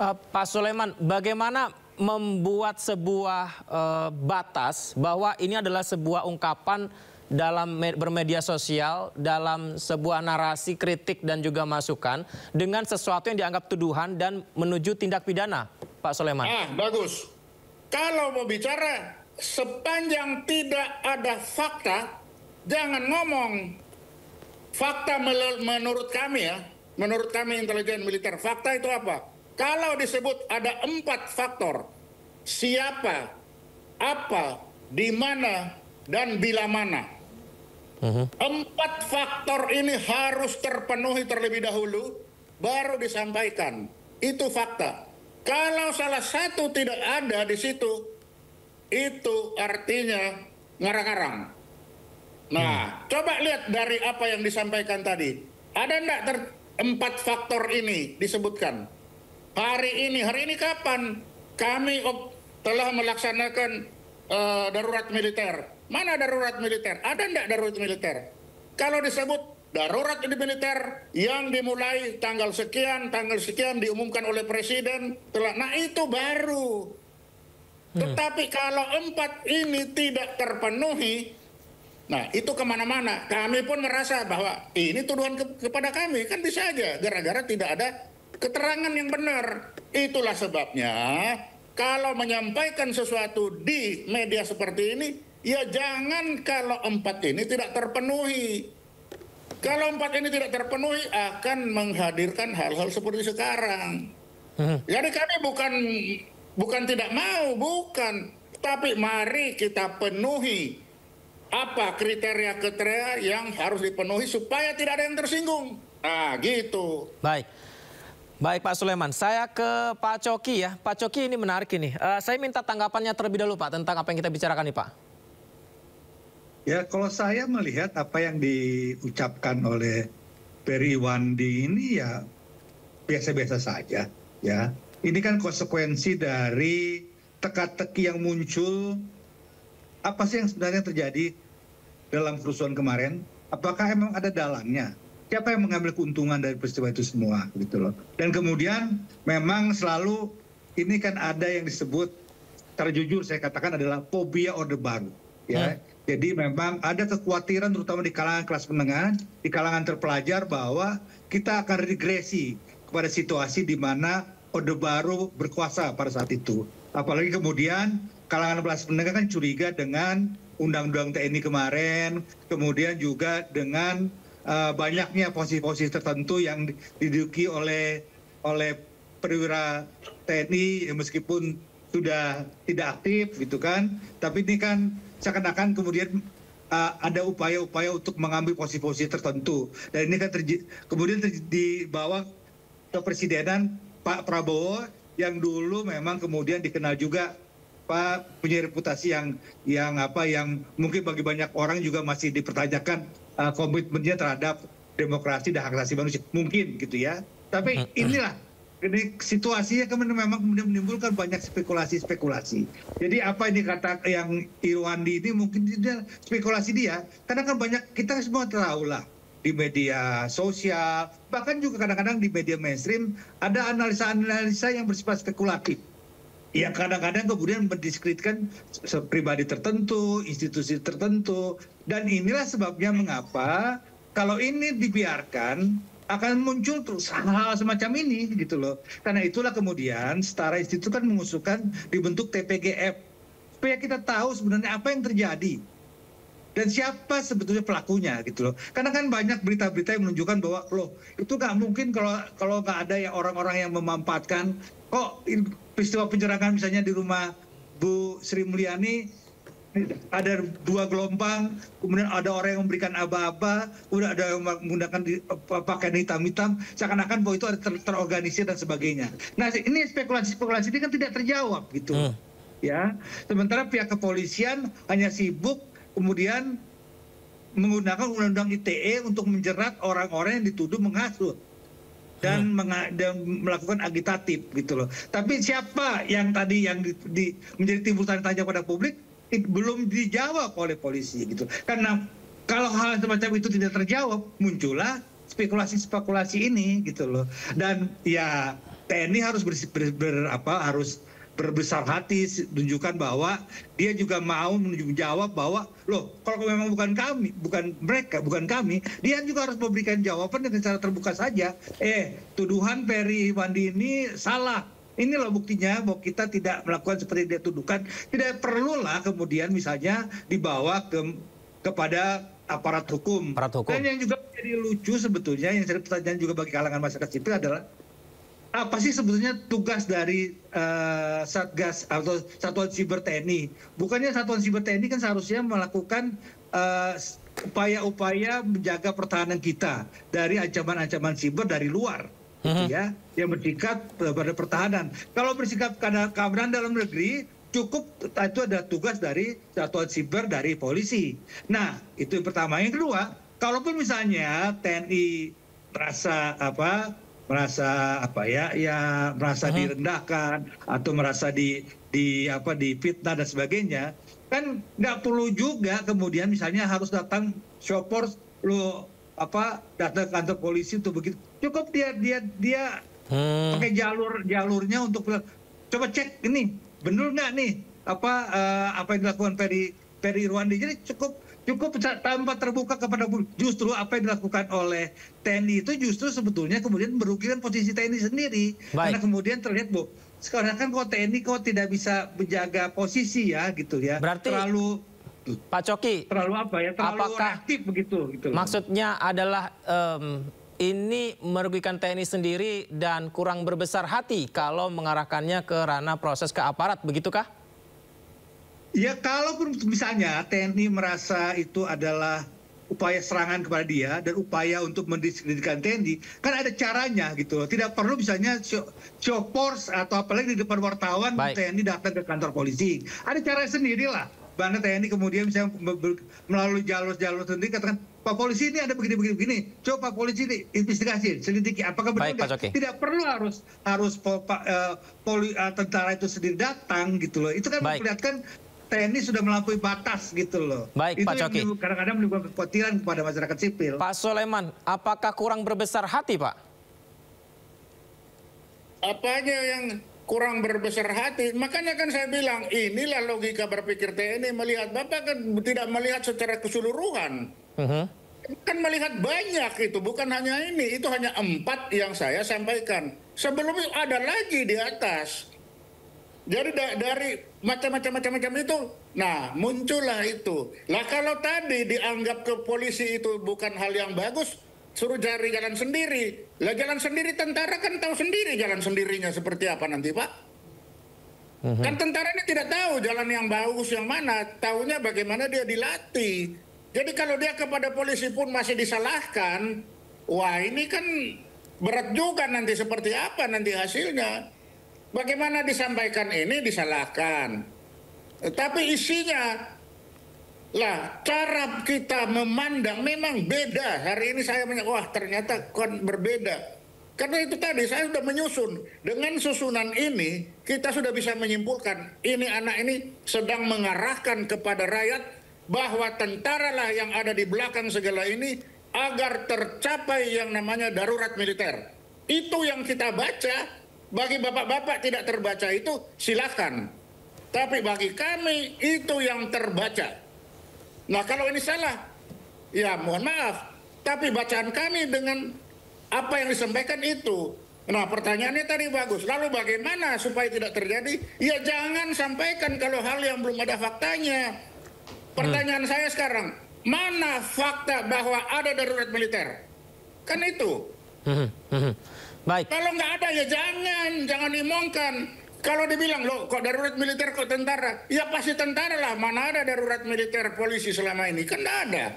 Pak Sulaiman, bagaimana membuat sebuah batas bahwa ini adalah sebuah ungkapan dalam bermedia sosial, dalam sebuah narasi kritik dan juga masukan dengan sesuatu yang dianggap tuduhan dan menuju tindak pidana, Pak Sulaiman? Bagus. Kalau mau bicara sepanjang tidak ada fakta, jangan ngomong. Fakta menurut kami ya, menurut kami intelijen militer, fakta itu apa? Kalau disebut ada 4 faktor, siapa, apa, di mana, dan bila mana. 4 faktor ini harus terpenuhi terlebih dahulu, baru disampaikan. Itu fakta. Kalau salah satu tidak ada di situ, itu artinya ngarang-ngarang. Nah, coba lihat dari apa yang disampaikan tadi. Ada enggak 4 faktor ini disebutkan? Hari ini kapan kami telah melaksanakan darurat militer? Mana darurat militer? Ada enggak darurat militer? Kalau disebut darurat militer yang dimulai tanggal sekian diumumkan oleh presiden, nah itu baru. Tetapi kalau 4 ini tidak terpenuhi, nah itu kemana-mana. Kami pun merasa bahwa ini tuduhan kepada kami. Kan bisa aja gara-gara tidak ada keterangan yang benar. Itulah sebabnya kalau menyampaikan sesuatu di media seperti ini, ya jangan kalau 4 ini tidak terpenuhi. Kalau 4 ini tidak terpenuhi akan menghadirkan hal-hal seperti sekarang. Jadi kami bukan tidak mau, bukan. Tapi mari kita penuhi apa kriteria-kriteria yang harus dipenuhi supaya tidak ada yang tersinggung. Nah, gitu. Baik Pak Sulaiman, saya ke Pak Coki ya. Pak Coki, ini menarik ini. Saya minta tanggapannya terlebih dahulu Pak tentang apa yang kita bicarakan nih Pak. Ya, kalau saya melihat apa yang diucapkan oleh Periwandi ini ya biasa-biasa saja ya. Ini kan konsekuensi dari teka-teki yang muncul. Apa sih yang sebenarnya terjadi dalam kerusuhan kemarin? Apakah emang ada dalangnya? Siapa yang mengambil keuntungan dari peristiwa itu semua gitu loh. Dan kemudian memang selalu ini kan ada yang disebut, secara jujur saya katakan adalah fobia Orde Baru ya. Jadi memang ada kekhawatiran terutama di kalangan kelas menengah, di kalangan terpelajar bahwa kita akan regresi kepada situasi di mana Orde Baru berkuasa pada saat itu. Apalagi kemudian kalangan kelas menengah kan curiga dengan undang-undang TNI kemarin, kemudian juga dengan banyaknya posisi-posisi tertentu yang diduduki oleh perwira TNI meskipun sudah tidak aktif gitu kan, tapi ini kan seakan-akan kemudian ada upaya-upaya untuk mengambil posisi-posisi tertentu, dan ini kan kemudian dibawa ke presidenan Pak Prabowo yang dulu memang kemudian dikenal juga Pak punya reputasi yang mungkin bagi banyak orang juga masih dipertanyakan komitmennya terhadap demokrasi dan hak asasi manusia, mungkin gitu ya. Tapi inilah ini situasinya memang kemudian menimbulkan banyak spekulasi. Jadi apa ini kata yang Irwandi ini mungkin tidak spekulasi dia, karena kan banyak kita semua tahu lah di media sosial, bahkan juga kadang-kadang di media mainstream ada analisa-analisa yang bersifat spekulatif. Ya kadang-kadang kemudian mendiskreditkan pribadi tertentu, institusi tertentu, dan inilah sebabnya mengapa kalau ini dibiarkan akan muncul terus hal-hal semacam ini gitu loh. Karena itulah kemudian Setara Institut kan mengusulkan dibentuk TPGF supaya kita tahu sebenarnya apa yang terjadi dan siapa sebetulnya pelakunya gitu loh. Karena kan banyak berita-berita yang menunjukkan bahwa loh itu nggak mungkin kalau nggak ada ya orang-orang yang memanfaatkan. Kok peristiwa penyerangan misalnya di rumah Bu Sri Mulyani ada 2 gelombang, kemudian ada orang yang memberikan aba-aba, kemudian ada yang menggunakan pakaian hitam-hitam, seakan-akan bahwa itu ada terorganisir dan sebagainya. Nah ini spekulasi-spekulasi ini kan tidak terjawab gitu. Ya, sementara pihak kepolisian hanya sibuk kemudian menggunakan undang-undang ITE untuk menjerat orang-orang yang dituduh menghasut dan melakukan agitatif gitu loh. Tapi siapa yang tadi yang menjadi timbul tanda tanya pada publik belum dijawab oleh polisi gitu. Karena kalau hal semacam itu tidak terjawab, muncullah spekulasi-spekulasi ini gitu loh. Dan ya TNI harus harus berbesar hati, tunjukkan bahwa dia juga mau menjawab bahwa loh kalau memang bukan kami, bukan kami, dia juga harus memberikan jawaban dengan cara terbuka saja. Tuduhan Ferry Iwandi ini salah. Ini loh buktinya bahwa kita tidak melakukan seperti dia tuduhkan. Tidak perlulah kemudian misalnya dibawa kepada aparat hukum. Dan yang juga jadi lucu sebetulnya, yang jadi pertanyaan juga bagi kalangan masyarakat sipil adalah apa sih sebetulnya tugas dari Satgas atau Satuan Siber TNI? Bukannya Satuan Siber TNI kan seharusnya melakukan upaya-upaya menjaga pertahanan kita dari ancaman-ancaman siber dari luar, gitu ya, yang bersikap pada pertahanan. Kalau bersikap keamanan dalam negeri, cukup itu ada tugas dari Satuan Siber dari polisi. Nah, itu yang pertama. Yang kedua, kalaupun misalnya TNI merasa direndahkan atau merasa difitnah dan sebagainya, kan nggak perlu juga kemudian misalnya harus datang show force, datang ke kantor polisi untuk begitu. Cukup dia pakai jalurnya untuk coba cek ini benar nggak nih apa yang dilakukan Ferry Iwandi. Jadi cukup tanpa terbuka kepada justru apa yang dilakukan oleh TNI itu justru sebetulnya kemudian merugikan posisi TNI sendiri. Karena kemudian terlihat sekarang kan kok TNI kok tidak bisa menjaga posisi ya gitu ya. Berarti terlalu Pak Coki terlalu reaktif begitu gitu. Maksudnya adalah ini merugikan TNI sendiri dan kurang berbesar hati kalau mengarahkannya ke ranah proses ke aparat, begitukah? Ya, kalaupun misalnya TNI merasa itu adalah upaya serangan kepada dia dan upaya untuk mendiskreditkan TNI, kan ada caranya gitu. Tidak perlu misalnya show force atau apalagi di depan wartawan TNI datang ke kantor polisi. Ada cara sendirilah. Bagaimana TNI kemudian misalnya melalui jalur-jalur sendiri katakan, Pak Polisi ini ada begini. Coba Pak Polisi ini investigasi, selidiki apakah benar. Tidak perlu harus tentara itu sendiri datang gitu loh. Itu kan memperlihatkan TNI sudah melampaui batas gitu loh. Baik, itu Pak Coki. Kadang-kadang menimbulkan kekhawatiran kepada masyarakat sipil. Pak Soleman, apakah kurang berbesar hati, Pak? Apanya yang kurang berbesar hati? Makanya kan saya bilang, inilah logika berpikir TNI melihat. Bapak kan tidak melihat secara keseluruhan. Kan melihat banyak itu, bukan hanya ini. Itu hanya 4 yang saya sampaikan. Sebelumnya ada lagi di atas. Jadi dari macam-macam itu, nah muncullah itu. Lah kalau tadi dianggap ke polisi itu bukan hal yang bagus, suruh cari jalan sendiri. Lah jalan sendiri tentara kan tahu sendiri jalan sendirinya seperti apa nanti, Pak. Kan tentara ini tidak tahu jalan yang bagus yang mana, tahunya bagaimana dia dilatih. Jadi kalau dia kepada polisi pun masih disalahkan, wah ini kan berat juga nanti seperti apa nanti hasilnya. Bagaimana disampaikan ini disalahkan. Tapi isinya, lah cara kita memandang memang beda. Hari ini saya wah ternyata kan berbeda. Karena itu tadi saya sudah menyusun. Dengan susunan ini kita sudah bisa menyimpulkan ini anak ini sedang mengarahkan kepada rakyat bahwa tentara lah yang ada di belakang segala ini agar tercapai yang namanya darurat militer. Itu yang kita baca. Bagi bapak-bapak tidak terbaca itu silakan. Tapi bagi kami itu yang terbaca. Nah kalau ini salah, ya mohon maaf. Tapi bacaan kami dengan apa yang disampaikan itu. Nah pertanyaannya tadi bagus. Lalu bagaimana supaya tidak terjadi? Ya jangan sampaikan kalau hal yang belum ada faktanya. Pertanyaan saya sekarang, mana fakta bahwa ada darurat militer? Kan itu. Baik. Kalau nggak ada ya jangan diomongkan. Kalau dibilang loh kok darurat militer kok tentara, ya pasti tentara lah. Mana ada darurat militer polisi selama ini, kan nggak ada.